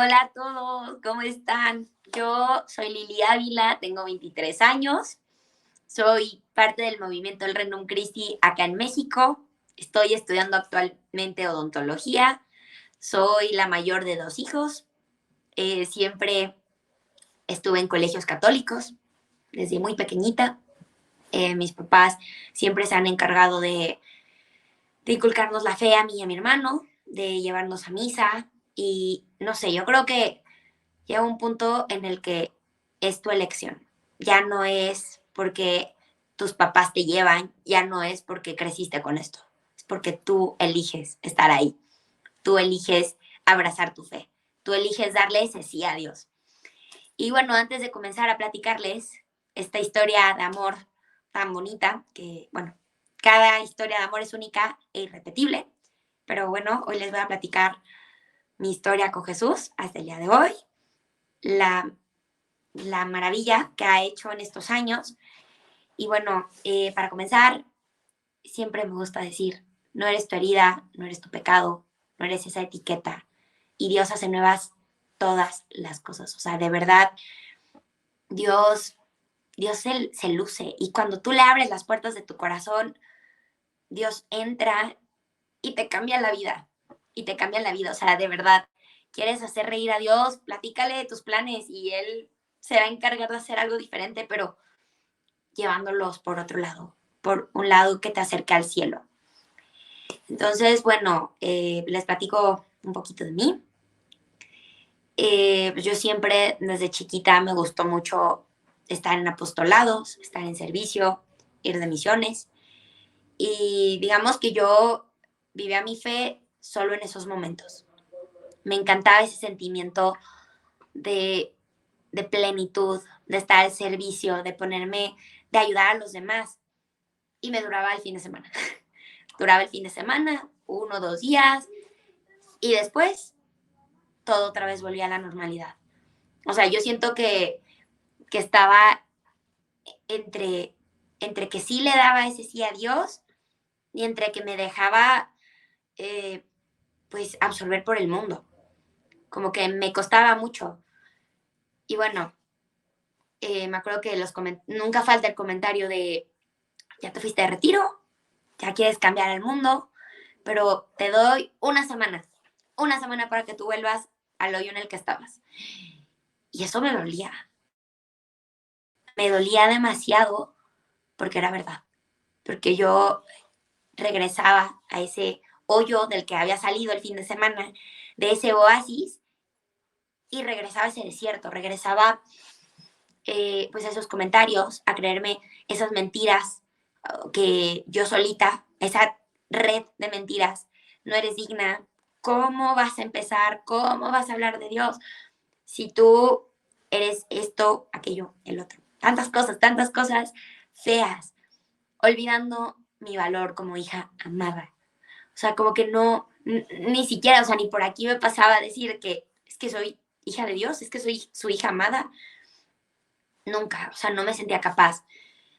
Hola a todos, ¿cómo están? Yo soy Lili Ávila, tengo 23 años, soy parte del movimiento El Renum Christi acá en México, estoy estudiando actualmente odontología, soy la mayor de 2 hijos, siempre estuve en colegios católicos desde muy pequeñita, mis papás siempre se han encargado de inculcarnos la fe a mí y a mi hermano, de llevarnos a misa y no sé, yo creo que llega un punto en el que es tu elección. Ya no es porque tus papás te llevan, ya no es porque creciste con esto. Es porque tú eliges estar ahí. Tú eliges abrazar tu fe. Tú eliges darle ese sí a Dios. Y bueno, antes de comenzar a platicarles esta historia de amor tan bonita, que bueno, cada historia de amor es única e irrepetible, pero bueno, hoy les voy a platicar mi historia con Jesús hasta el día de hoy, la la maravilla que ha hecho en estos años. Y bueno, para comenzar, siempre me gusta decir, no eres tu herida, no eres tu pecado, no eres esa etiqueta. Y Dios hace nuevas todas las cosas. O sea, de verdad, Dios, Dios se luce. Y cuando tú le abres las puertas de tu corazón, Dios entra y te cambia la vida. Y te cambia la vida. O sea, de verdad, quieres hacer reír a Dios, platícale de tus planes y Él se va a encargar de hacer algo diferente, pero llevándolos por otro lado, por un lado que te acerque al cielo. Entonces, bueno, les platico un poquito de mí. Pues yo siempre, desde chiquita, me gustó mucho estar en apostolados, estar en servicio, ir de misiones. Y digamos que yo vivía mi fe solo en esos momentos. Me encantaba ese sentimiento de, de plenitud, de estar al servicio, de ponerme, de ayudar a los demás. Y me duraba el fin de semana. Duraba el fin de semana, 1 o 2 días, y después todo otra vez volvía a la normalidad. O sea, yo siento que estaba entre, entre que sí le daba ese sí a Dios y entre que me dejaba eh, pues absorber por el mundo. Como que me costaba mucho. Y bueno, me acuerdo que nunca falta el comentario de, ya te fuiste de retiro, ya quieres cambiar el mundo, pero te doy una semana para que tú vuelvas al hoyo en el que estabas. Y eso me dolía demasiado porque era verdad, porque yo regresaba a ese hoyo del que había salido el fin de semana, de ese oasis, y regresaba a ese desierto, regresaba pues a esos comentarios, a creerme esas mentiras que yo solita, esa red de mentiras, no eres digna, ¿cómo vas a empezar? ¿Cómo vas a hablar de Dios? Si tú eres esto, aquello, el otro. Tantas cosas feas, olvidando mi valor como hija amada. O sea, como que no, ni siquiera, o sea, ni por aquí me pasaba a decir que es que soy hija de Dios, es que soy su hija amada. Nunca, o sea, no me sentía capaz.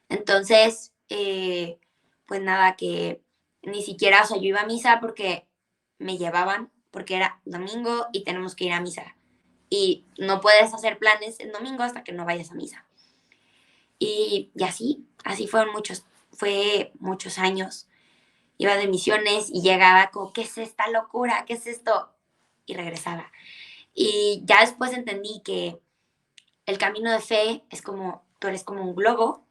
Entonces, pues nada, que ni siquiera, o sea, yo iba a misa porque me llevaban, porque era domingo y tenemos que ir a misa. Y no puedes hacer planes el domingo hasta que no vayas a misa. Y así fue muchos años. Iba de misiones y llegaba como, ¿qué es esta locura? ¿Qué es esto? Y regresaba. Y ya después entendí que el camino de fe es como, tú eres como un globo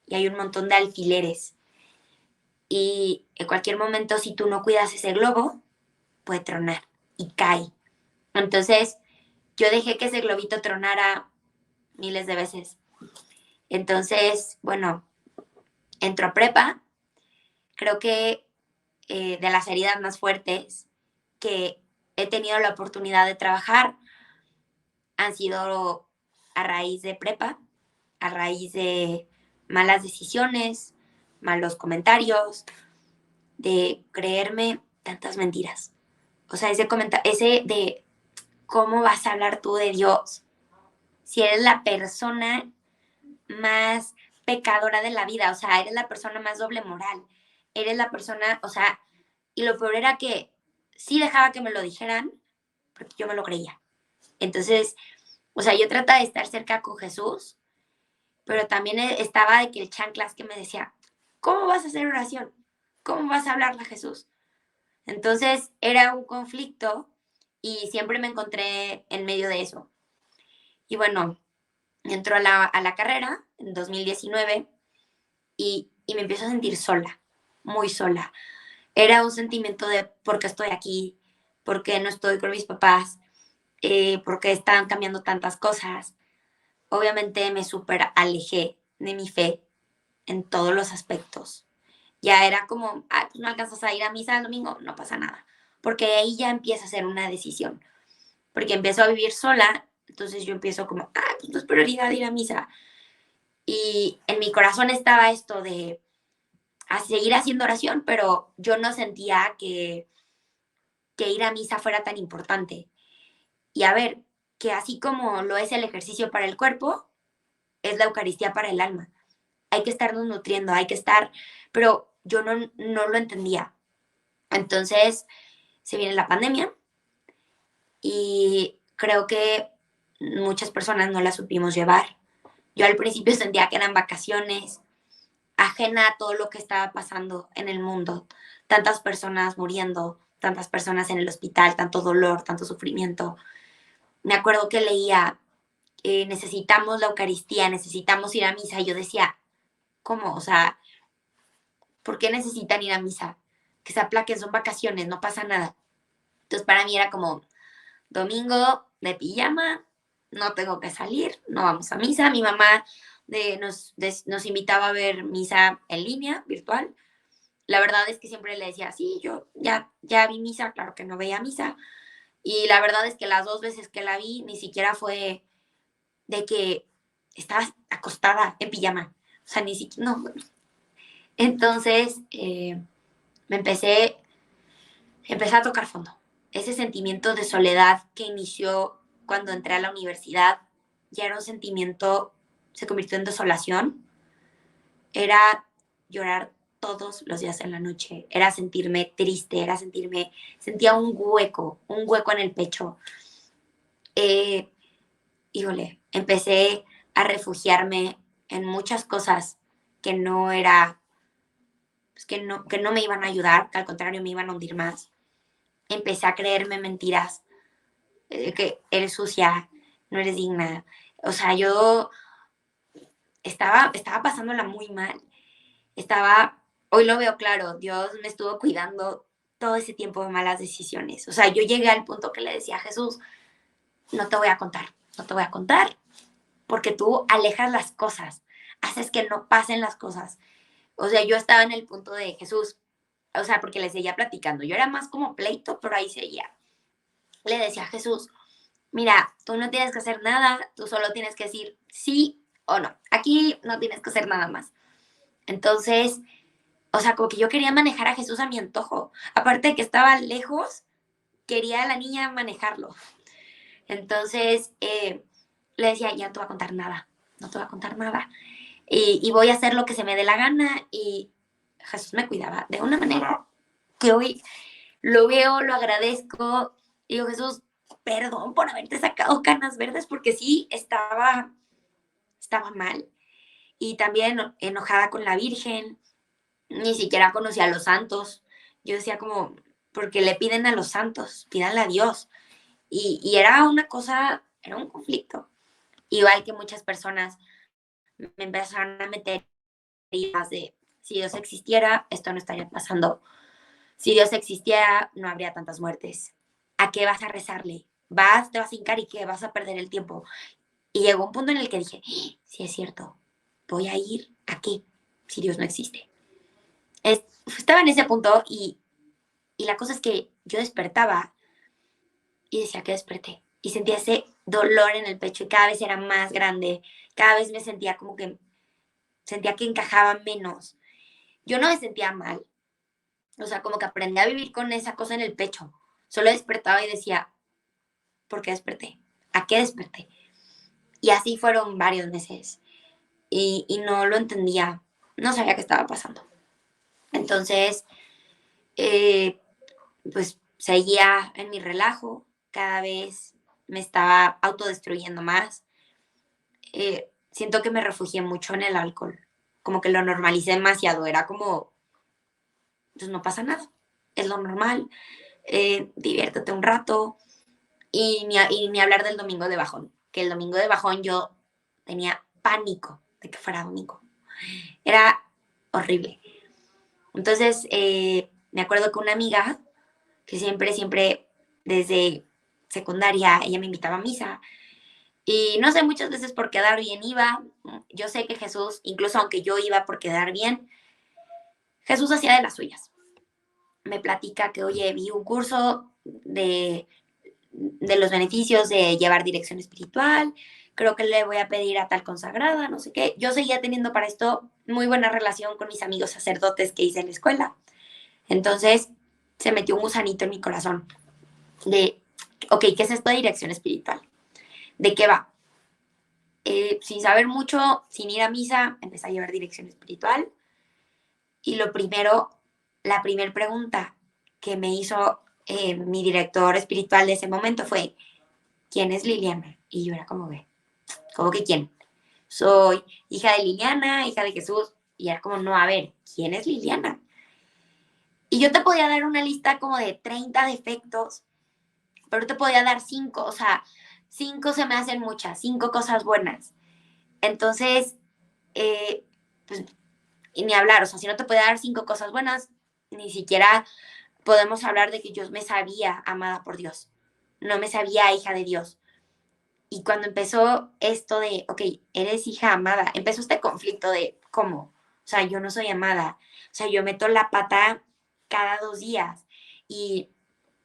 y hay un montón de alfileres. Y en cualquier momento, si tú no cuidas ese globo, puede tronar y cae. Entonces, yo dejé que ese globito tronara miles de veces. Entonces, bueno, entro a prepa. Creo que de las heridas más fuertes que he tenido la oportunidad de trabajar han sido a raíz de prepa, a raíz de malas decisiones, malos comentarios, de creerme tantas mentiras. O sea, ese de cómo vas a hablar tú de Dios si eres la persona más pecadora de la vida, o sea, eres la persona más doble moral, eres la persona, o sea, y lo peor era que sí dejaba que me lo dijeran, porque yo me lo creía. Entonces, o sea, yo trataba de estar cerca con Jesús, pero también estaba de que el chanclas que me decía, ¿cómo vas a hacer oración? ¿Cómo vas a hablarle a Jesús? Entonces era un conflicto y siempre me encontré en medio de eso. Y bueno, entro a la carrera en 2019 y me empiezo a sentir sola, muy sola. Era un sentimiento de por qué estoy aquí, por qué no estoy con mis papás, por qué están cambiando tantas cosas. Obviamente me súper alejé de mi fe en todos los aspectos. Ya era como, ah, pues no alcanzas a ir a misa el domingo, no pasa nada. Porque ahí ya empieza a ser una decisión. Porque empiezo a vivir sola, entonces yo empiezo como, ah, pues no es prioridad ir a misa. Y en mi corazón estaba esto de a seguir haciendo oración, pero yo no sentía que ir a misa fuera tan importante. Y a ver, que así como lo es el ejercicio para el cuerpo, es la Eucaristía para el alma. Hay que estarnos nutriendo, hay que estar, pero yo no lo entendía. Entonces se viene la pandemia y creo que muchas personas no la supimos llevar. Yo al principio sentía que eran vacaciones, ajena a todo lo que estaba pasando en el mundo. Tantas personas muriendo, tantas personas en el hospital, tanto dolor, tanto sufrimiento. Me acuerdo que leía, necesitamos la Eucaristía, necesitamos ir a misa. Y yo decía, ¿cómo? O sea, ¿por qué necesitan ir a misa? Que se aplaquen, son vacaciones, no pasa nada. Entonces para mí era como domingo de pijama, no tengo que salir, no vamos a misa. Mi mamá nos invitaba a ver misa en línea, virtual. La verdad es que siempre le decía, sí, yo ya vi misa, claro que no veía misa. Y la verdad es que las 2 veces que la vi, ni siquiera fue de que estaba acostada en pijama. O sea, ni siquiera, no. Entonces, me empecé a tocar fondo. Ese sentimiento de soledad que inició cuando entré a la universidad, ya era un sentimiento, se convirtió en desolación. Era llorar todos los días en la noche, era sentirme triste, sentía un hueco en el pecho. Eh, Híjole, empecé a refugiarme en muchas cosas que no era, pues que no me iban a ayudar, que al contrario me iban a hundir más. Empecé a creerme mentiras, que eres sucia, no eres digna. O sea, yo estaba pasándola muy mal. Hoy lo veo claro, Dios me estuvo cuidando todo ese tiempo de malas decisiones. O sea, yo llegué al punto que le decía a Jesús, no te voy a contar, no te voy a contar, porque tú alejas las cosas, haces que no pasen las cosas. O sea, yo estaba en el punto de Jesús, o sea, porque le seguía platicando. Yo era más como pleito, pero ahí seguía. Le decía a Jesús, mira, tú no tienes que hacer nada, tú solo tienes que decir sí o no. Aquí no tienes que hacer nada más. Entonces, o sea, como que yo quería manejar a Jesús a mi antojo. Aparte de que estaba lejos, quería a la niña manejarlo. Entonces, le decía, ya no te voy a contar nada, no te voy a contar nada. Y voy a hacer lo que se me dé la gana. Y Jesús me cuidaba de una manera que hoy lo veo, lo agradezco. Digo, Jesús, perdón por haberte sacado canas verdes, porque sí, estaba mal. Y también enojada con la Virgen, ni siquiera conocía a los santos. Yo decía como, porque le piden a los santos, pídanle a Dios. Y era una cosa, era un conflicto. Igual que muchas personas me empezaron a meter ideas de, si Dios existiera, esto no estaría pasando. Si Dios existiera, no habría tantas muertes. ¿A qué vas a rezarle? Te vas a hincar y qué, vas a perder el tiempo. Y llegó un punto en el que dije, sí es cierto, voy a ir a qué, si Dios no existe. Estaba en ese punto y la cosa es que yo despertaba y decía que desperté. Y sentía ese dolor en el pecho y cada vez era más grande. Cada vez me sentía como que sentía que encajaba menos. Yo no me sentía mal. O sea, como que aprendí a vivir con esa cosa en el pecho. Solo despertaba y decía, ¿por qué desperté? ¿A qué desperté? Y así fueron varios meses. Y no lo entendía. No sabía qué estaba pasando. Entonces, eh, pues seguía en mi relajo, cada vez me estaba autodestruyendo más. Siento que me refugié mucho en el alcohol, como que lo normalicé demasiado, era como, pues no pasa nada, es lo normal, diviértete un rato y ni hablar del domingo de bajón, que el domingo de bajón yo tenía pánico de que fuera domingo, era horrible. Entonces, me acuerdo que una amiga que siempre, desde secundaria, ella me invitaba a misa. Y no sé, muchas veces por quedar bien iba. Yo sé que Jesús, incluso aunque yo iba por quedar bien, Jesús hacía de las suyas. Me platica que, oye, vi un curso de los beneficios de llevar dirección espiritual, creo que le voy a pedir a tal consagrada, no sé qué. Yo seguía teniendo para esto muy buena relación con mis amigos sacerdotes que hice en la escuela. Entonces se metió un gusanito en mi corazón de, ok, ¿qué es esto de dirección espiritual? ¿De qué va? Sin saber mucho, sin ir a misa, empecé a llevar dirección espiritual. Y lo primero, la primera pregunta que me hizo mi director espiritual de ese momento fue, ¿quién es Liliana? Y yo era como, ve, ¿cómo que quién? Soy hija de Liliana, hija de Jesús. Y era como, no, a ver, ¿quién es Liliana? Y yo te podía dar una lista como de 30 defectos, pero te podía dar 5, o sea, 5 se me hacen muchas, 5 cosas buenas. Entonces, pues, y ni hablar, o sea, si no te podía dar 5 cosas buenas, ni siquiera podemos hablar de que yo me sabía amada por Dios, no me sabía hija de Dios. Y cuando empezó esto de, ok, eres hija amada, empezó este conflicto de, ¿cómo? O sea, yo no soy amada, o sea, yo meto la pata cada 2 días y,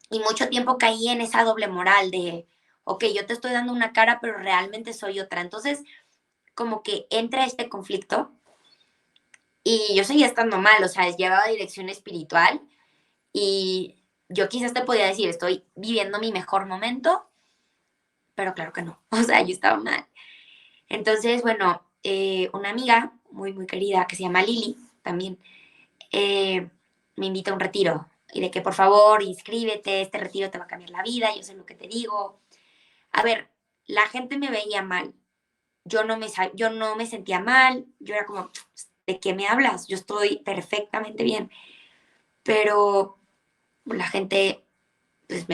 y mucho tiempo caí en esa doble moral de, ok, yo te estoy dando una cara, pero realmente soy otra. Entonces, como que entra este conflicto y yo seguía estando mal, o sea, llevaba dirección espiritual y yo quizás te podía decir, estoy viviendo mi mejor momento, pero claro que no, o sea, yo estaba mal. Entonces, bueno, una amiga muy querida que se llama Lili, también, me invita a un retiro y de que por favor inscríbete, este retiro te va a cambiar la vida, yo sé lo que te digo. A ver, la gente me veía mal, yo no me sentía mal, yo era como, ¿de qué me hablas? Yo estoy perfectamente bien, pero la gente pues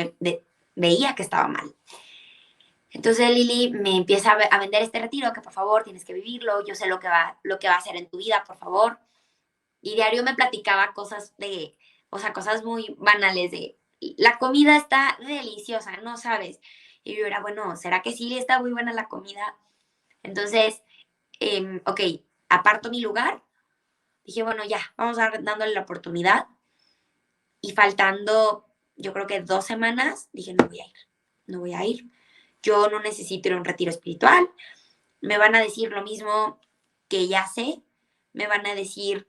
veía que estaba mal. Entonces Lili me empieza a vender este retiro, que por favor tienes que vivirlo, yo sé lo que va a hacer en tu vida, por favor. Y diario me platicaba cosas de, o sea, cosas muy banales de, la comida está deliciosa, no sabes. Y yo era, bueno, ¿será que sí está muy buena la comida? Entonces, ok, aparto mi lugar. Dije, bueno, ya, vamos a dándole la oportunidad. Y faltando, yo creo que 2 semanas, dije, no voy a ir, no voy a ir. Yo no necesito ir a un retiro espiritual. Me van a decir lo mismo que ya sé. Me van a decir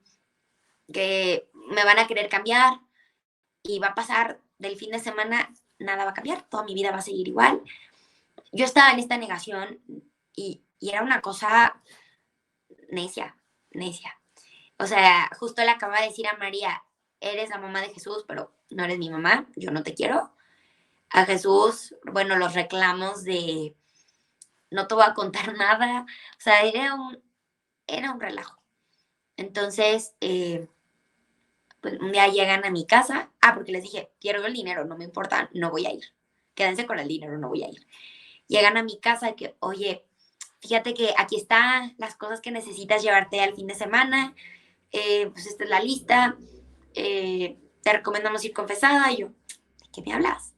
que me van a querer cambiar y va a pasar del fin de semana, nada va a cambiar, toda mi vida va a seguir igual. Yo estaba en esta negación y era una cosa necia, necia. O sea, justo le acababa de decir a María, eres la mamá de Jesús, pero no eres mi mamá, yo no te quiero. A Jesús, bueno, los reclamos de no te voy a contar nada, o sea, era un relajo. Entonces, pues un día llegan a mi casa, porque les dije, quiero el dinero, no me importa, no voy a ir. Quédense con el dinero, no voy a ir. Llegan a mi casa y que, oye, fíjate que aquí están las cosas que necesitas llevarte al fin de semana, pues esta es la lista, te recomendamos ir confesada. Y yo, ¿de qué me hablas?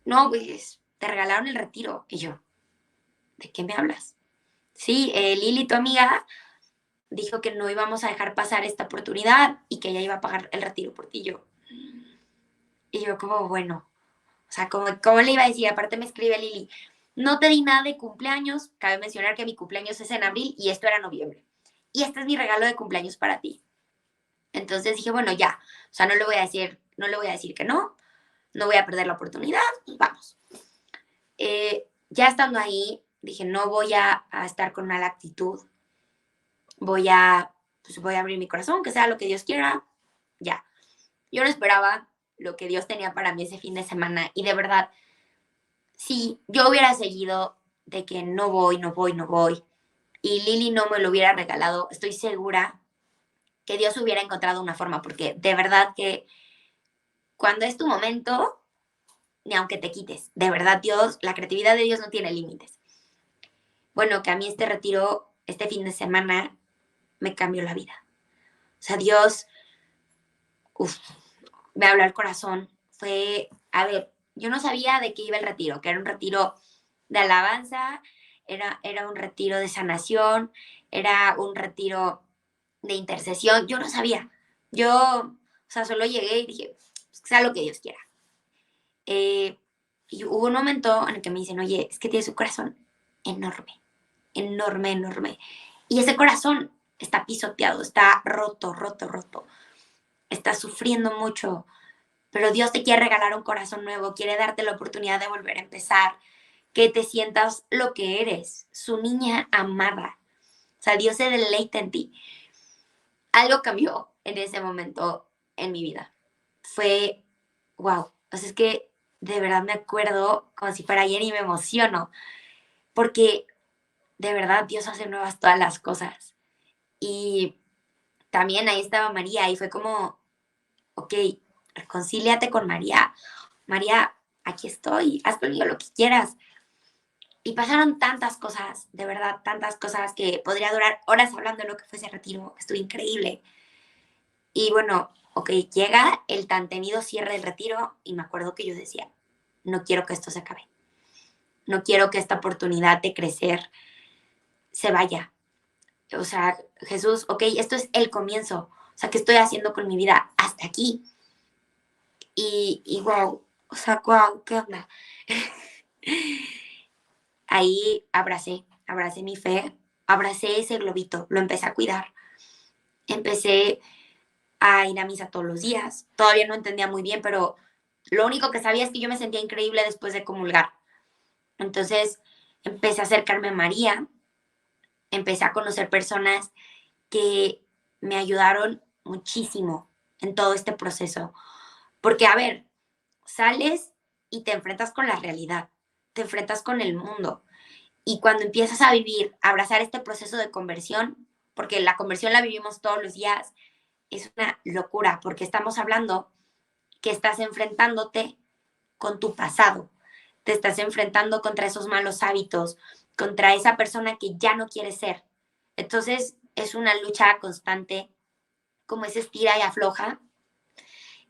No, pues te regalaron el retiro. Y yo, ¿de qué me hablas? Sí, Lili, tu amiga, dijo que no íbamos a dejar pasar esta oportunidad y que ella iba a pagar el retiro por ti. Y yo como, bueno, o sea, ¿cómo le iba a decir? Aparte me escribe Lili, no te di nada de cumpleaños, cabe mencionar que mi cumpleaños es en abril y esto era noviembre. Y este es mi regalo de cumpleaños para ti. Entonces dije, bueno, ya, o sea, no le voy a decir que no, no voy a perder la oportunidad, pues vamos. Ya estando ahí, dije, no voy a estar con mala actitud, pues voy a abrir mi corazón, que sea lo que Dios quiera, ya. Yo no esperaba lo que Dios tenía para mí ese fin de semana y de verdad si yo hubiera seguido de que no voy, no voy, no voy, y Lili no me lo hubiera regalado, estoy segura que Dios hubiera encontrado una forma, porque de verdad que cuando es tu momento, ni aunque te quites, de verdad Dios, la creatividad de Dios no tiene límites. Bueno, que a mí este retiro, este fin de semana, me cambió la vida. O sea, Dios, uf, me habló al corazón. Fue, a ver, yo no sabía de qué iba el retiro, que era un retiro de alabanza, era un retiro de sanación, era un retiro de intercesión. Yo no sabía. Yo, o sea, solo llegué y dije, sea lo que Dios quiera. Y hubo un momento en el que me dicen, oye, es que tienes un corazón enorme, enorme, enorme. Y ese corazón está pisoteado, está roto, roto, roto. Está sufriendo mucho, pero Dios te quiere regalar un corazón nuevo, quiere darte la oportunidad de volver a empezar, que te sientas lo que eres, su niña amada. O sea, Dios se deleita en ti. Algo cambió en ese momento en mi vida. Fue, wow. O sea, es que de verdad me acuerdo como si fuera ayer y me emociono, porque de verdad Dios hace nuevas todas las cosas. Y también ahí estaba María y fue como, ok, reconcíliate con María. María, aquí estoy, haz conmigo lo que quieras. Y pasaron tantas cosas, de verdad, tantas cosas que podría durar horas hablando de lo que fue ese retiro. Estuvo increíble. Y bueno, ok, llega el tan temido cierre del retiro y me acuerdo que yo decía, no quiero que esto se acabe. No quiero que esta oportunidad de crecer se vaya. O sea, Jesús, ok, esto es el comienzo. O sea, ¿qué estoy haciendo con mi vida hasta aquí? Y wow, o sea, wow, ¿qué onda? Ahí abracé mi fe, abracé ese globito, lo empecé a cuidar. Empecé a ir a misa todos los días. Todavía no entendía muy bien, pero lo único que sabía es que yo me sentía increíble después de comulgar. Entonces empecé a acercarme a María, empecé a conocer personas que me ayudaron muchísimo en todo este proceso. Porque, a ver, sales y te enfrentas con la realidad, te enfrentas con el mundo. Y cuando empiezas a vivir, a abrazar este proceso de conversión, porque la conversión la vivimos todos los días, es una locura, porque estamos hablando que estás enfrentándote con tu pasado, te estás enfrentando contra esos malos hábitos, contra esa persona que ya no quieres ser. Entonces es una lucha constante, como ese estira y afloja,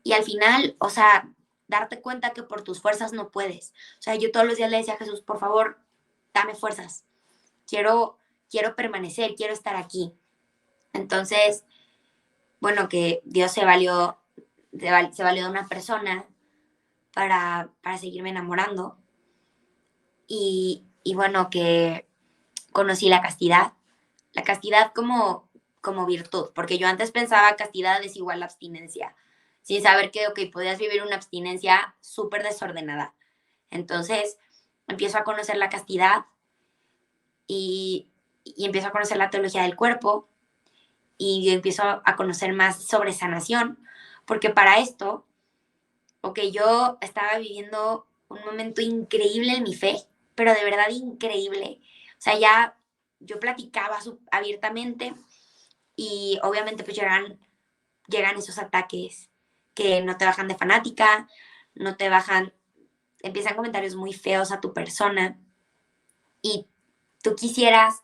y al final, o sea, darte cuenta que por tus fuerzas no puedes. O sea, yo todos los días le decía a Jesús, por favor, dame fuerzas, quiero, quiero permanecer, quiero estar aquí. Entonces, bueno, que Dios se valió de una persona para seguirme enamorando. Y bueno, que conocí la castidad como virtud, porque yo antes pensaba castidad es igual a abstinencia, sin saber que, ok, podías vivir una abstinencia súper desordenada. Entonces, empiezo a conocer la castidad y empiezo a conocer la teología del cuerpo y empiezo a conocer más sobre sanación, porque para esto, ok, yo estaba viviendo un momento increíble en mi fe, pero de verdad increíble. O sea, ya yo platicaba abiertamente y obviamente pues llegan esos ataques que no te bajan de fanática, no te bajan, empiezan comentarios muy feos a tu persona y tú quisieras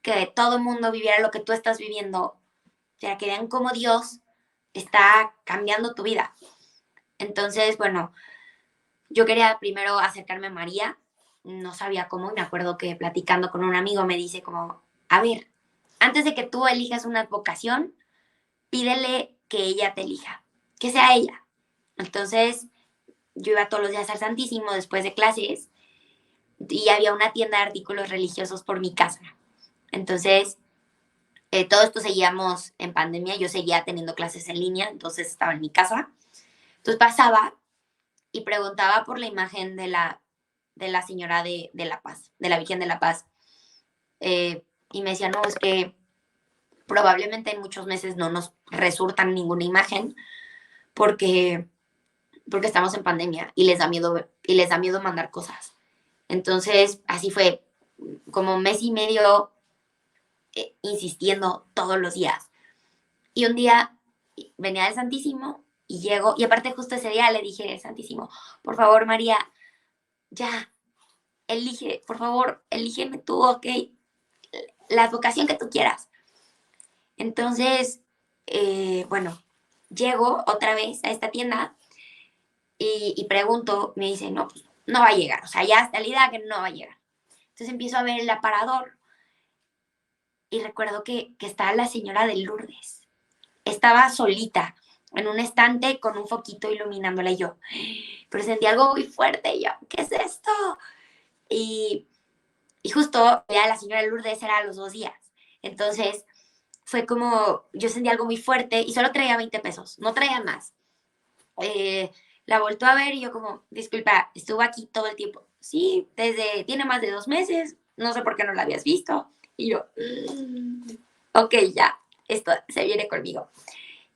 que todo el mundo viviera lo que tú estás viviendo, o sea, que vean cómo Dios está cambiando tu vida. Entonces, bueno, yo quería primero acercarme a María, no sabía cómo, y me acuerdo que platicando con un amigo me dice como, a ver, antes de que tú elijas una vocación, pídele que ella te elija, que sea ella. Entonces, yo iba todos los días al Santísimo después de clases y había una tienda de artículos religiosos por mi casa. Entonces, todo esto seguíamos en pandemia, yo seguía teniendo clases en línea, entonces estaba en mi casa. Entonces pasaba y preguntaba por la imagen de la señora de La Paz, de la Virgen de la Paz. Y me decía, no, es que probablemente en muchos meses no nos resurtan ninguna imagen porque, porque estamos en pandemia y les da miedo mandar cosas. Entonces, así fue como mes y medio insistiendo todos los días. Y un día venía el Santísimo y llego, y aparte justo ese día le dije al Santísimo, por favor, María, ya, elige, por favor, elígeme tú, ok, la vocación que tú quieras. Entonces, bueno, llego otra vez a esta tienda y pregunto, me dice, no, pues no va a llegar, o sea, ya está la idea que no va a llegar. Entonces empiezo a ver el aparador y recuerdo que estaba la señora de Lourdes. Estaba solita en un estante con un foquito iluminándola y yo, pero sentí algo muy fuerte y yo, ¿qué es esto? Y, y justo ya la señora de Lourdes era a los 2 días. Entonces fue como, yo sentí algo muy fuerte y solo traía 20 pesos, no traía más. La voltó a ver y yo como, disculpa, estuvo aquí todo el tiempo. Sí, tiene más de 2 meses, no sé por qué no la habías visto. Y yo, ok, ya, esto se viene conmigo.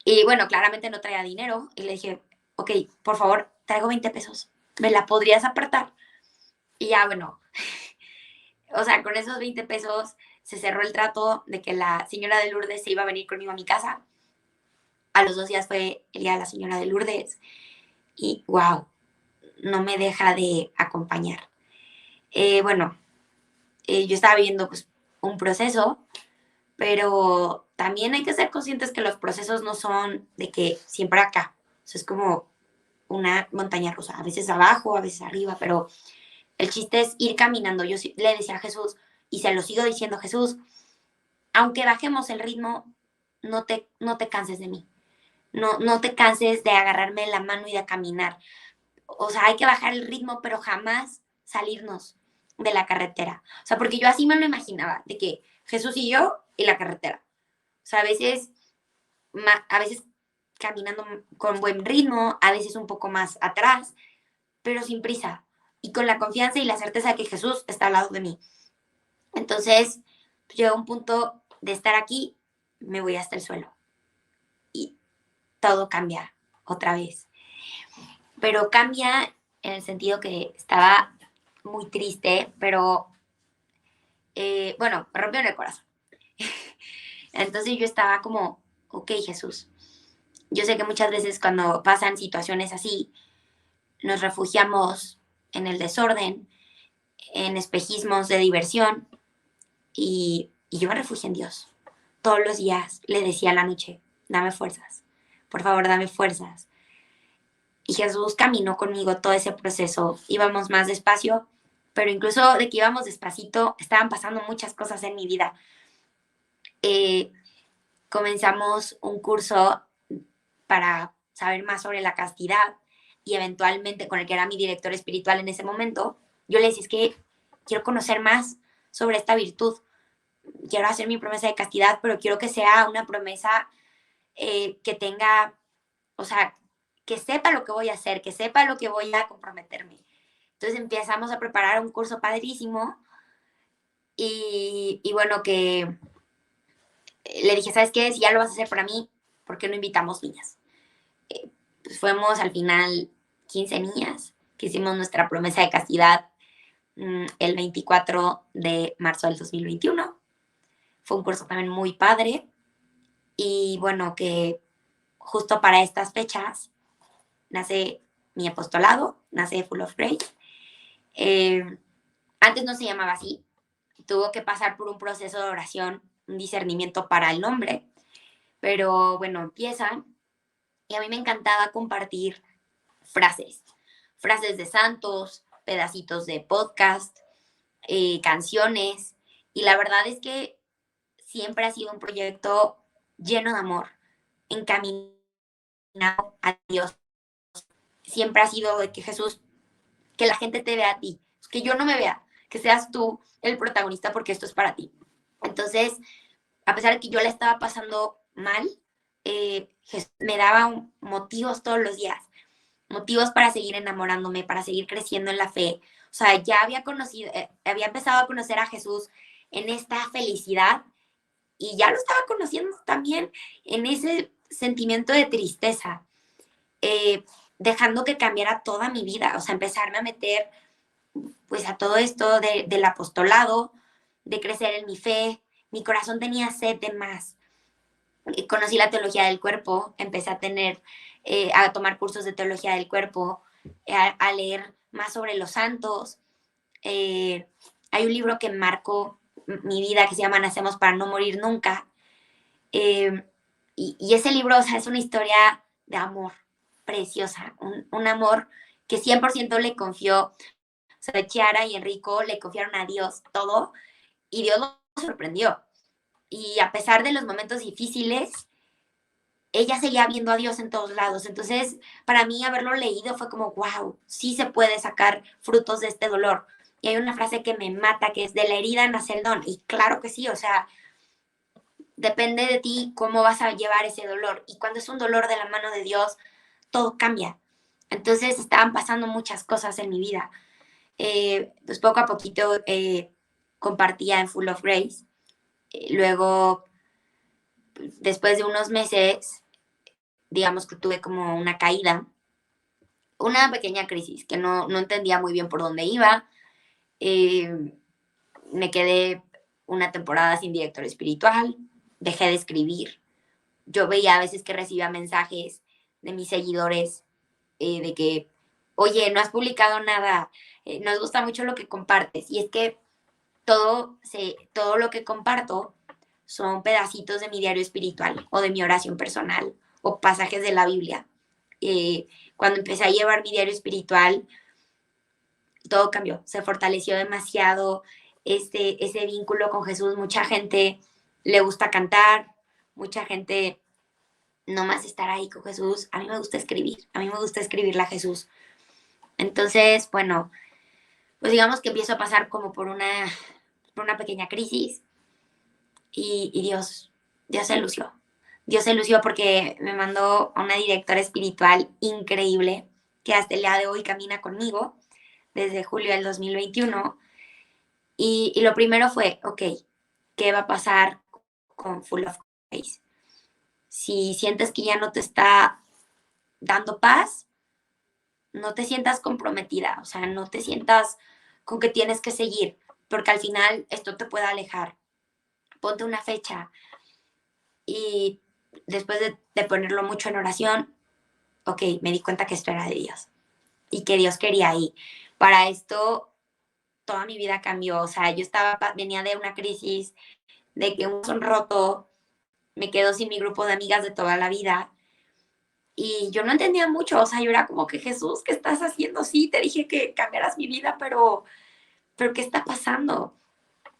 Y bueno, claramente no traía dinero y le dije, ok, por favor, traigo 20 pesos, ¿me la podrías apartar? Y ya, bueno, o sea, con esos 20 pesos se cerró el trato de que la señora de Lourdes se iba a venir conmigo a mi casa. A los 2 días fue el día de la señora de Lourdes y wow, no me deja de acompañar. Bueno, yo estaba viviendo pues un proceso, pero también hay que ser conscientes que los procesos no son de que siempre acá. O sea, es como una montaña rusa, a veces abajo, a veces arriba, pero el chiste es ir caminando. Yo le decía a Jesús, y se lo sigo diciendo a Jesús, aunque bajemos el ritmo, no te canses de mí. No te canses de agarrarme la mano y de caminar. O sea, hay que bajar el ritmo, pero jamás salirnos de la carretera. O sea, porque yo así me lo imaginaba, de que Jesús y yo y la carretera. O sea, a veces caminando con buen ritmo, a veces un poco más atrás, pero sin prisa y con la confianza y la certeza de que Jesús está al lado de mí. Entonces, llega un punto de estar aquí, me voy hasta el suelo y todo cambia otra vez. Pero cambia en el sentido que estaba muy triste, pero bueno, me rompió en el corazón. Entonces yo estaba como, ok, Jesús, yo sé que muchas veces cuando pasan situaciones así, nos refugiamos en el desorden, en espejismos de diversión, y yo me refugié en Dios. Todos los días le decía a la noche, dame fuerzas, por favor, dame fuerzas. Y Jesús caminó conmigo todo ese proceso. Íbamos más despacio, pero incluso de que íbamos despacito, estaban pasando muchas cosas en mi vida. Comenzamos un curso para saber más sobre la castidad y eventualmente con el que era mi director espiritual en ese momento, yo le decía, es que quiero conocer más sobre esta virtud. Quiero hacer mi promesa de castidad, pero quiero que sea una promesa que tenga, o sea, que sepa lo que voy a hacer, que sepa lo que voy a comprometerme. Entonces empezamos a preparar un curso padrísimo y bueno, que le dije, ¿sabes qué? Si ya lo vas a hacer para mí, ¿por qué no invitamos niñas? Pues fuimos al final 15 niñas que hicimos nuestra promesa de castidad el 24 de marzo del 2021. Fue un curso también muy padre y bueno, que justo para estas fechas nace mi apostolado, nace Full of Grace. Antes no se llamaba así, tuvo que pasar por un proceso de oración, un discernimiento para el nombre, pero bueno, empiezan y a mí me encantaba compartir frases de santos, pedacitos de podcast, canciones, y la verdad es que siempre ha sido un proyecto lleno de amor, encaminado a Dios. Siempre ha sido de que Jesús, que la gente te vea a ti, que yo no me vea, que seas tú el protagonista porque esto es para ti. Entonces, a pesar de que yo la estaba pasando mal, me daba motivos todos los días, motivos para seguir enamorándome, para seguir creciendo en la fe. O sea, ya había empezado a conocer a Jesús en esta felicidad y ya lo estaba conociendo también en ese sentimiento de tristeza, dejando que cambiara toda mi vida, o sea, empezarme a meter pues a todo esto del apostolado, de crecer en mi fe. Mi corazón tenía sed de más. Conocí la teología del cuerpo, empecé a tener, a tomar cursos de teología del cuerpo, a leer más sobre los santos. Hay un libro que marcó mi vida que se llama Nacemos para no morir nunca. Y ese libro, o sea, es una historia de amor preciosa, un amor que 100% le confió, o sea, Chiara y Enrico le confiaron a Dios todo y Dios los sorprendió. Y a pesar de los momentos difíciles, ella seguía viendo a Dios en todos lados. Entonces, para mí haberlo leído fue como, wow, sí se puede sacar frutos de este dolor. Y hay una frase que me mata, que es de la herida nace el don. Y claro que sí, o sea, depende de ti cómo vas a llevar ese dolor. Y cuando es un dolor de la mano de Dios, todo cambia. Entonces estaban pasando muchas cosas en mi vida. Pues poco a poquito compartía en Full of Grace. Luego, después de unos meses, digamos que tuve como una caída, una pequeña crisis, que no entendía muy bien por dónde iba. Me quedé una temporada sin director espiritual, dejé de escribir. Yo veía a veces que recibía mensajes de mis seguidores de que, oye, no has publicado nada, nos gusta mucho lo que compartes. Y es que todo lo que comparto son pedacitos de mi diario espiritual o de mi oración personal o pasajes de la Biblia. Cuando empecé a llevar mi diario espiritual, todo cambió, se fortaleció demasiado ese vínculo con Jesús. Mucha gente le gusta cantar, mucha gente no más estar ahí con Jesús. A mí me gusta escribir, a mí me gusta escribirle a Jesús. Entonces, bueno, pues digamos que empiezo a pasar como por una pequeña crisis y Dios se lució. Dios se lució porque me mandó a una directora espiritual increíble que hasta el día de hoy camina conmigo desde julio del 2021. Y lo primero fue, ok, ¿qué va a pasar con Full of Grace? Si sientes que ya no te está dando paz, no te sientas comprometida, o sea, no te sientas con que tienes que seguir, porque al final esto te puede alejar. Ponte una fecha y después de ponerlo mucho en oración, ok, me di cuenta que esto era de Dios y que Dios quería ahí. Para esto, toda mi vida cambió, o sea, venía de una crisis, de que un son roto, me quedo sin mi grupo de amigas de toda la vida. Y yo no entendía mucho, o sea, yo era como que Jesús, ¿qué estás haciendo? Sí, te dije que cambiaras mi vida, pero ¿qué está pasando?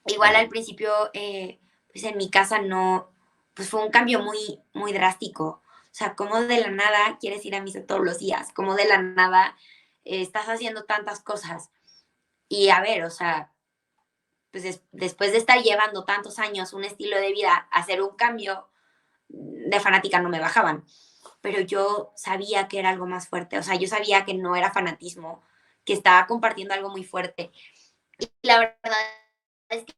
Igual al principio, pues en mi casa no, pues fue un cambio muy, muy drástico. O sea, como de la nada quieres ir a misa todos los días, como de la nada estás haciendo tantas cosas. Y a ver, o sea, pues después de estar llevando tantos años un estilo de vida, hacer un cambio de fanática no me bajaban. Pero yo sabía que era algo más fuerte, o sea, yo sabía que no era fanatismo, que estaba compartiendo algo muy fuerte. Y la verdad es que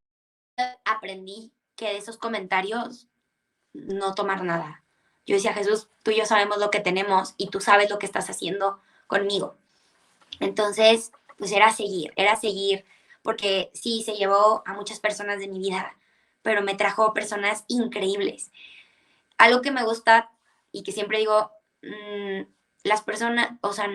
aprendí que de esos comentarios no tomar nada. Yo decía, Jesús, tú y yo sabemos lo que tenemos y tú sabes lo que estás haciendo conmigo. Entonces, pues era seguir, porque sí, se llevó a muchas personas de mi vida, pero me trajo personas increíbles. Algo que me gusta y que siempre digo, las personas, o sea,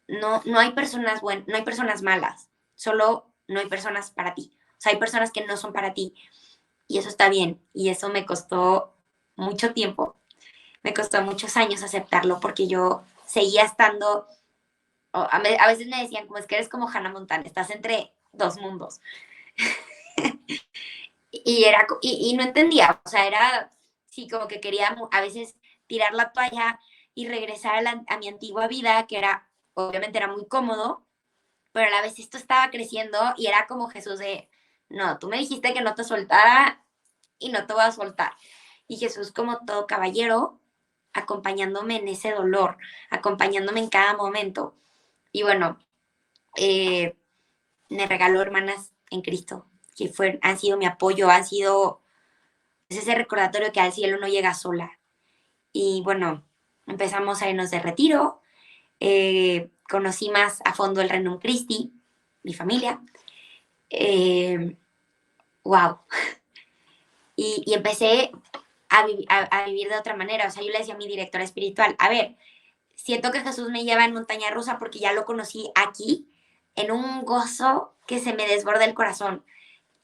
no hay personas buenas, no hay personas malas, solo no hay personas para ti. O sea, hay personas que no son para ti y eso está bien. Y eso me costó mucho tiempo, me costó muchos años aceptarlo porque yo seguía estando, a veces me decían, como es que eres como Hannah Montana, estás entre dos mundos. Y no entendía, o sea, era, sí, como que quería a veces tirar la toalla y regresar a mi antigua vida, que era, obviamente era muy cómodo, pero a la vez esto estaba creciendo y era como Jesús de, no, tú me dijiste que no te soltara y no te voy a soltar. Y Jesús como todo caballero, acompañándome en ese dolor, acompañándome en cada momento. Y bueno, eh, me regaló hermanas en Cristo, que han sido mi apoyo, han sido es ese recordatorio que al cielo no llega sola. Y bueno, empezamos a irnos de retiro, conocí más a fondo el Renum Christi, mi familia. Wow. Y empecé a vivir de otra manera. O sea, yo le decía a mi directora espiritual, a ver, siento que Jesús me lleva en montaña rusa porque ya lo conocí aquí, en un gozo que se me desborda el corazón.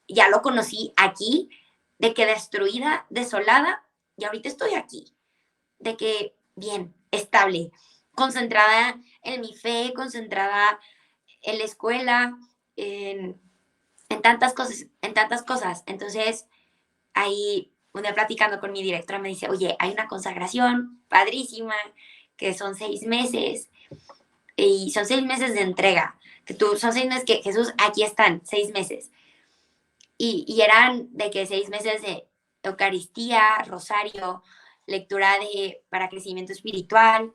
Ya lo conocí aquí, de que destruida, desolada, y ahorita estoy aquí, de que bien, estable, concentrada en mi fe, concentrada en la escuela, en, en tantas cosas, en tantas cosas. Entonces, ahí, un día platicando con mi directora, me dice, oye, hay una consagración padrísima, que son 6 meses, y son 6 meses de entrega, que tú, son 6 meses que Jesús, aquí están, 6 meses. Y eran de que 6 meses de Eucaristía, rosario, lectura para crecimiento espiritual.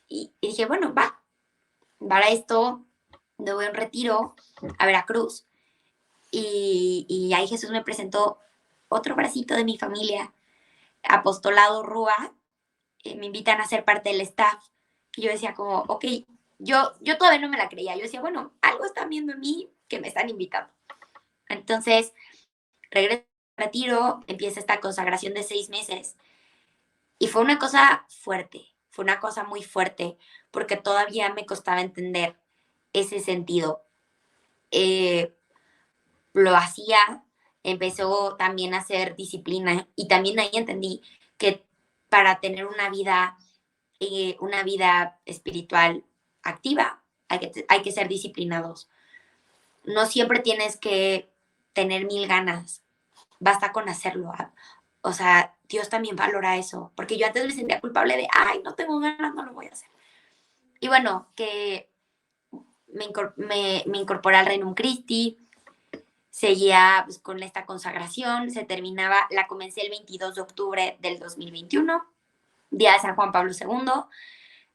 Y dije, bueno, va, para esto, me voy a un retiro a Veracruz. Y ahí Jesús me presentó otro bracito de mi familia, Apostolado Rúa, me invitan a ser parte del staff. Y yo decía como, ok, yo todavía no me la creía. Yo decía, bueno, algo están viendo en mí que me están invitando. Entonces, regreso al retiro, empieza esta consagración de 6 meses. Y fue una cosa fuerte, fue una cosa muy fuerte, porque todavía me costaba entender ese sentido. Lo hacía, empezó también a hacer disciplina y también ahí entendí que para tener una vida espiritual activa hay que ser disciplinados. No siempre tienes que tener 1000 ganas, basta con hacerlo. O sea, Dios también valora eso, porque yo antes me sentía culpable de, ay, no tengo ganas, no lo voy a hacer. Y bueno, que me incorporé al Reino Christi, seguía pues, con esta consagración, se terminaba, la comencé el 22 de octubre del 2021, día de San Juan Pablo II,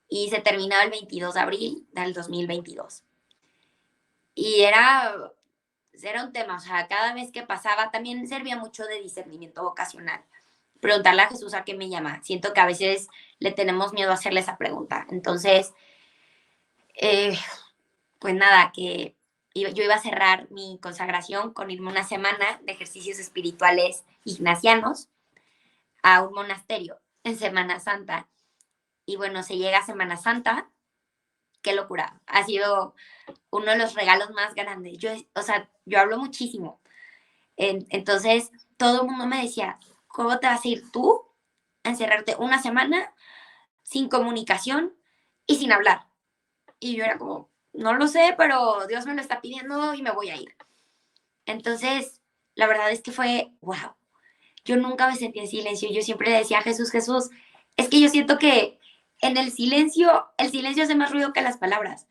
y se terminaba el 22 de abril del 2022. Y era un tema, o sea, cada vez que pasaba también servía mucho de discernimiento vocacional. Preguntarle a Jesús a qué me llama. Siento que a veces le tenemos miedo a hacerle esa pregunta. Entonces, pues nada, que yo iba a cerrar mi consagración con irme una semana de ejercicios espirituales ignacianos a un monasterio en Semana Santa. Y bueno, se llega a Semana Santa, qué locura. Ha sido uno de los regalos más grandes. O sea, yo hablo muchísimo. Entonces, todo el mundo me decía, ¿cómo te vas a ir tú a encerrarte una semana sin comunicación y sin hablar? Y yo era como, no lo sé, pero Dios me lo está pidiendo y me voy a ir. Entonces, la verdad es que fue, wow, yo nunca me sentí en silencio. Yo siempre le decía a Jesús, Jesús, es que yo siento que en el silencio hace más ruido que las palabras.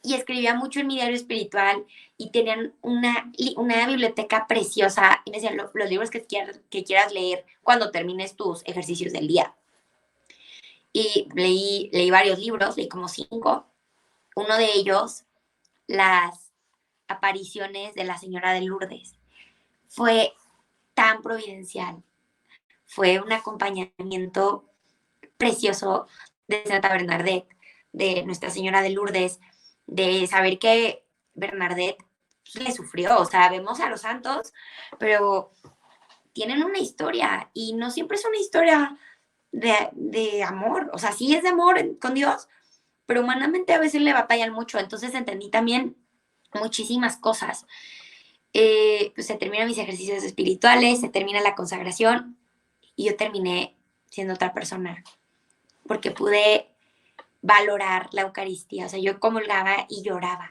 Y escribía mucho en mi diario espiritual y tenían una biblioteca preciosa y me decían los libros que quieras leer cuando termines tus ejercicios del día. Y leí varios libros, leí como 5. Uno de ellos, las apariciones de la Señora de Lourdes. Fue tan providencial. Fue un acompañamiento precioso de Santa Bernadette, de Nuestra Señora de Lourdes, de saber que Bernadette le sufrió. O sea, vemos a los santos, pero tienen una historia y no siempre es una historia de amor. O sea, sí es de amor con Dios, pero humanamente a veces le batallan mucho. Entonces entendí también muchísimas cosas. Pues se terminan mis ejercicios espirituales, se termina la consagración y yo terminé siendo otra persona porque pude valorar la Eucaristía. O sea, yo comulgaba y lloraba.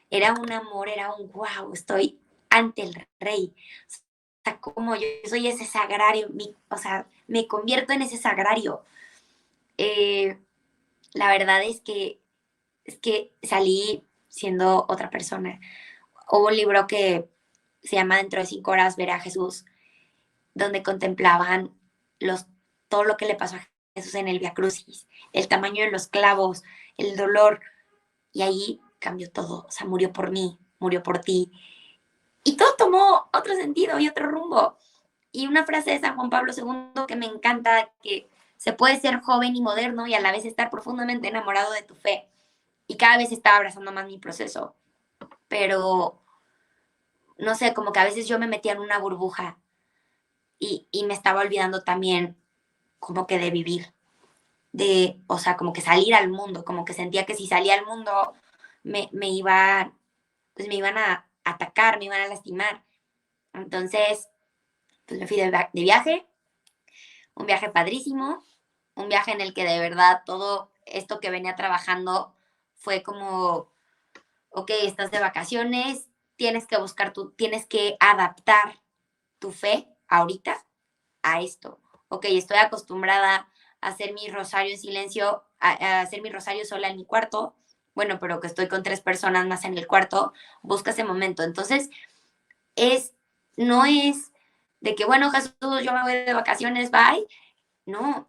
Era un amor, era un wow, estoy ante el Rey. O sea, como yo soy ese sagrario, o sea, me convierto en ese sagrario. Eh, la verdad es que salí siendo otra persona. Hubo un libro que se llama Dentro de 5 horas veré a Jesús, donde contemplaban todo lo que le pasó a Jesús en el Via Crucis, el tamaño de los clavos, el dolor, y ahí cambió todo. O sea, murió por mí, murió por ti. Y todo tomó otro sentido y otro rumbo. Y una frase de San Juan Pablo II que me encanta, que se puede ser joven y moderno y a la vez estar profundamente enamorado de tu fe. Y cada vez estaba abrazando más mi proceso. pero no sé, como que a veces yo me metía en una burbuja y me estaba olvidando también como que de vivir, o sea, como que salir al mundo, como que sentía que si salía al mundo me iba, pues me iban a atacar, me iban a lastimar. Entonces, pues me fui de viaje, un viaje padrísimo, un viaje en el que de verdad todo esto que venía trabajando fue como, ok, estás de vacaciones, tienes que adaptar tu fe ahorita a esto. Ok, estoy acostumbrada a hacer mi rosario en silencio, a hacer mi rosario sola en mi cuarto, bueno, pero que estoy con 3 personas más en el cuarto, busca ese momento. Entonces, es, no es de que, bueno, Jesús, yo me voy de vacaciones, bye. No,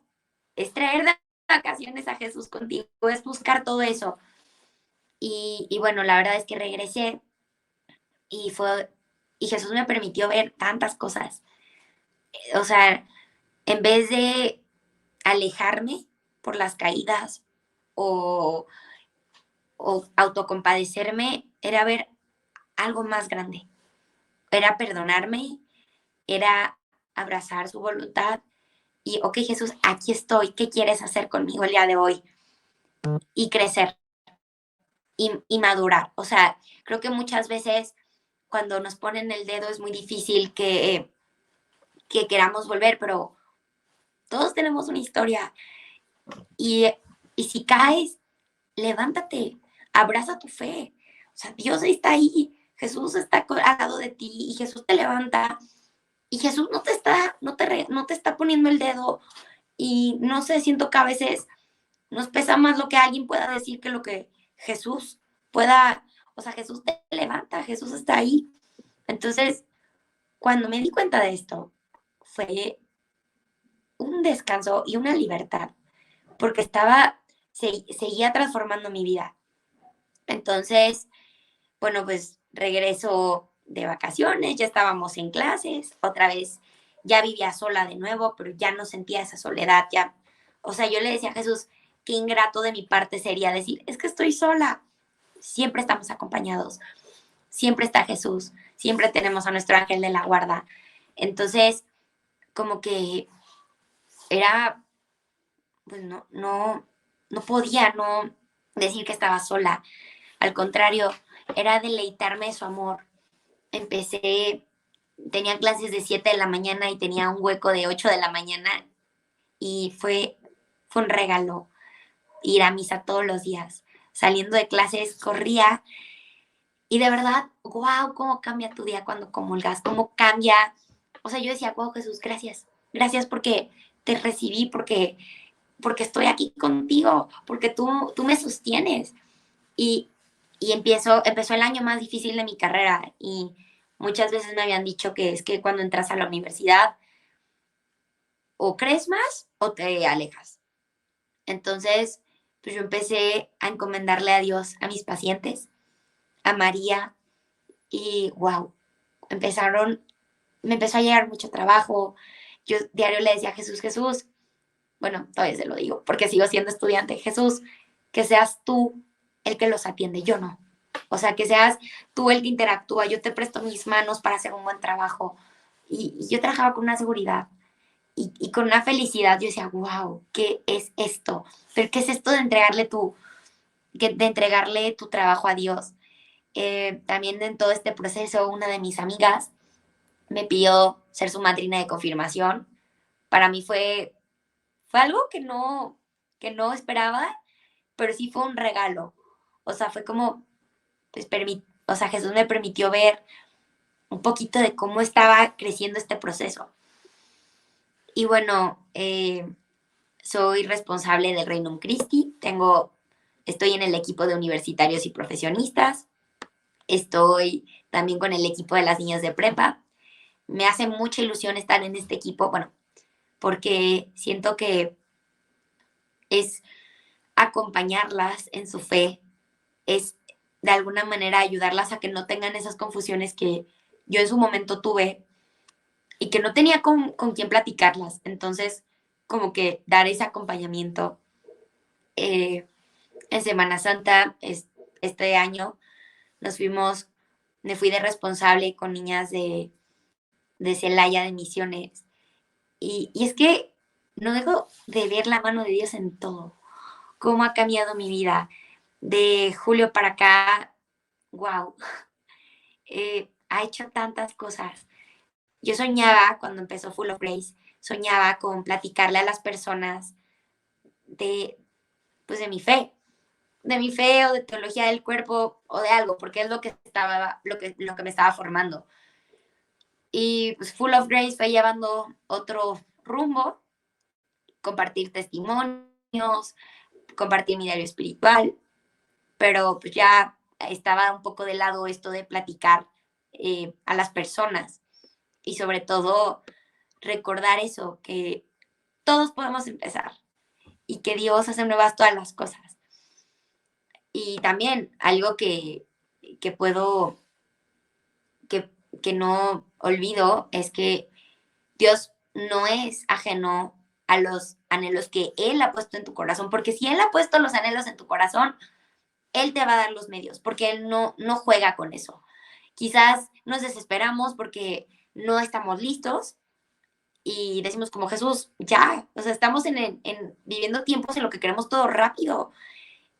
es traer de vacaciones a Jesús contigo, es buscar todo eso. Y bueno, la verdad es que regresé y y Jesús me permitió ver tantas cosas. O sea, en vez de alejarme por las caídas o, o autocompadecerme, era ver algo más grande. Era perdonarme, era abrazar su voluntad y, ok, Jesús, aquí estoy, ¿qué quieres hacer conmigo el día de hoy? Y crecer y madurar. O sea, creo que muchas veces cuando nos ponen el dedo es muy difícil que queramos volver, pero todos tenemos una historia y, y si caes, levántate, abraza tu fe. O sea, Dios está ahí, Jesús está al lado de ti y Jesús te levanta y Jesús no te está poniendo el dedo y no sé, siento que a veces nos pesa más lo que alguien pueda decir que lo que Jesús pueda, o sea, Jesús te levanta, Jesús está ahí. Entonces, cuando me di cuenta de esto, fue un descanso y una libertad, porque seguía transformando mi vida. Entonces, bueno, pues regreso de vacaciones, ya estábamos en clases, otra vez ya vivía sola de nuevo, pero ya no sentía esa soledad, ya, o sea, yo le decía a Jesús, qué ingrato de mi parte sería decir, es que estoy sola, siempre estamos acompañados, siempre está Jesús, siempre tenemos a nuestro ángel de la guarda. Entonces, como que era, pues no podía no decir que estaba sola. Al contrario, era deleitarme de su amor. Empecé, tenía clases de 7 de la mañana y tenía un hueco de 8 de la mañana y fue un regalo ir a misa todos los días. Saliendo de clases, corría y de verdad, wow, cómo cambia tu día cuando comulgas, cómo cambia. O sea, yo decía, wow, Jesús, gracias. Gracias porque te recibí, porque estoy aquí contigo, porque tú me sostienes. Y, y empezó el año más difícil de mi carrera y muchas veces me habían dicho que es que cuando entras a la universidad o crees más o te alejas. Entonces, pues yo empecé a encomendarle a Dios a mis pacientes, a María y wow, me empezó a llegar mucho trabajo. Yo diario le decía a Jesús, Jesús, bueno, todavía se lo digo porque sigo siendo estudiante, Jesús, que seas tú el que los atiende, yo no. O sea, que seas tú el que interactúa, yo te presto mis manos para hacer un buen trabajo. Y yo trabajaba con una seguridad y con una felicidad. Yo decía, wow, ¿qué es esto? ¿Pero qué es esto de de entregarle tu trabajo a Dios? También en todo este proceso, una de mis amigas me pidió ser su madrina de confirmación. Para mí fue algo que no esperaba, pero sí fue un regalo. O sea, fue como, pues, o sea, Jesús me permitió ver un poquito de cómo estaba creciendo este proceso. Y bueno, soy responsable del Reino Christi, estoy en el equipo de universitarios y profesionistas, estoy también con el equipo de las niñas de prepa. Me hace mucha ilusión estar en este equipo, bueno, porque siento que es acompañarlas en su fe, es de alguna manera ayudarlas a que no tengan esas confusiones que yo en su momento tuve y que no tenía con quién platicarlas. Entonces, como que dar ese acompañamiento. En Semana Santa, este año, nos fuimos me fui de responsable con niñas de Celaya, de Misiones. Y es que no dejo de ver la mano de Dios en todo. Cómo ha cambiado mi vida. De julio para acá, wow, ha hecho tantas cosas. Yo soñaba, cuando empezó Full of Grace, soñaba con platicarle a las personas de, pues de mi fe o de teología del cuerpo o de algo, porque es lo que lo que me estaba formando. Y pues Full of Grace fue llevando otro rumbo, compartir testimonios, compartir mi diario espiritual, pero pues ya estaba un poco de lado esto de platicar a las personas y sobre todo recordar eso, que todos podemos empezar y que Dios hace nuevas todas las cosas. Y también algo que puedo, que, que no olvido es que Dios no es ajeno a los anhelos que Él ha puesto en tu corazón, porque si Él ha puesto los anhelos en tu corazón, Él te va a dar los medios, porque Él no juega con eso. Quizás nos desesperamos porque no estamos listos y decimos como Jesús, ya, o sea, estamos viviendo tiempos en lo que queremos todo rápido.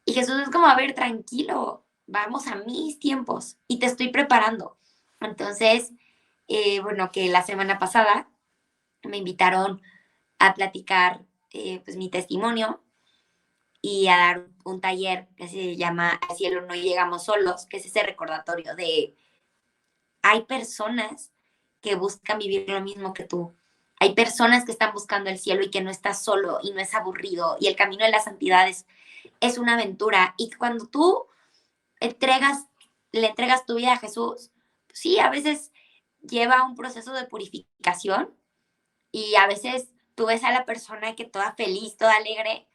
Y Jesús es como, a ver, tranquilo, vamos a mis tiempos y te estoy preparando. Entonces, bueno, que la semana pasada me invitaron a platicar pues mi testimonio y a dar un taller que se llama Al cielo no llegamos solos, que es ese recordatorio de hay personas que buscan vivir lo mismo que tú. Hay personas que están buscando el cielo y que no estás solo y no es aburrido. Y el camino de la santidad es una aventura. Y cuando tú le entregas tu vida a Jesús, sí, a veces lleva un proceso de purificación y a veces tú ves a la persona que toda feliz, toda alegre,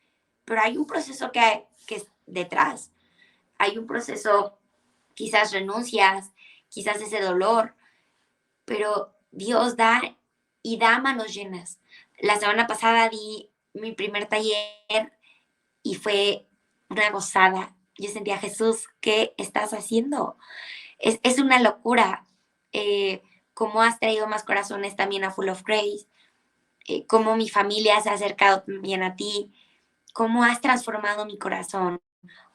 pero hay un proceso que es detrás. Hay un proceso, quizás renuncias, quizás ese dolor, pero Dios da y da manos llenas. La semana pasada di mi primer taller y fue una gozada. Yo sentía, Jesús, ¿qué estás haciendo? Es una locura. Cómo has traído más corazones también a Full of Grace, cómo mi familia se ha acercado también a ti, cómo has transformado mi corazón,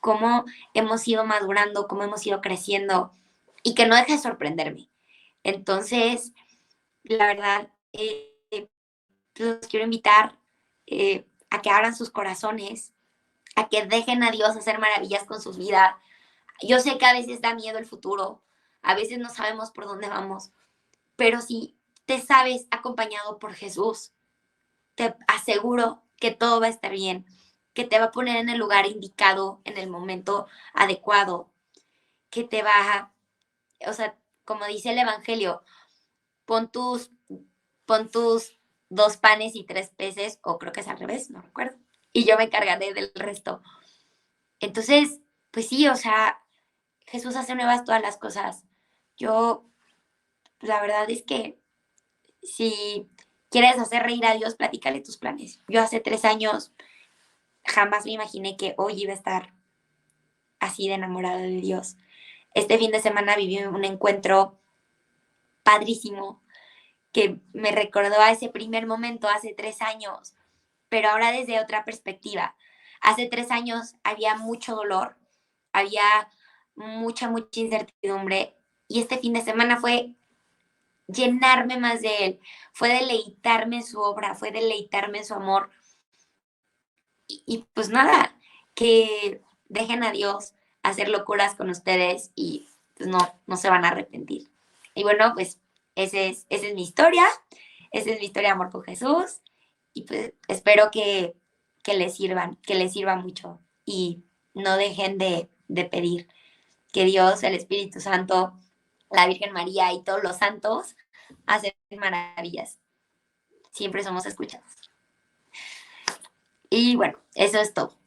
cómo hemos ido madurando, cómo hemos ido creciendo y que no deje de sorprenderme. Entonces, la verdad, los quiero invitar a que abran sus corazones, a que dejen a Dios hacer maravillas con sus vidas. Yo sé que a veces da miedo el futuro, a veces no sabemos por dónde vamos, pero si te sabes acompañado por Jesús, te aseguro que todo va a estar bien, que te va a poner en el lugar indicado, en el momento adecuado, que te va a, o sea, como dice el Evangelio, pon tus, pon tus 2 panes y 3 peces, o creo que es al revés, no recuerdo, y yo me encargaré del resto. Entonces, pues sí, o sea, Jesús hace nuevas todas las cosas. Yo, la verdad es que si quieres hacer reír a Dios, platícale tus planes. Yo hace 3 años jamás me imaginé que hoy iba a estar así de enamorada de Dios. Este fin de semana viví un encuentro padrísimo que me recordó a ese primer momento hace 3 años, pero ahora desde otra perspectiva. Hace 3 años había mucho dolor, había mucha incertidumbre y este fin de semana fue llenarme más de Él, fue deleitarme en su obra, fue deleitarme en su amor. Y pues nada, que dejen a Dios hacer locuras con ustedes y pues no se van a arrepentir. Y bueno, pues esa es mi historia, esa es mi historia de amor con Jesús y pues espero que les sirva mucho y no dejen de pedir que Dios, el Espíritu Santo, la Virgen María y todos los santos hacen maravillas. Siempre somos escuchados. Y bueno, eso es todo.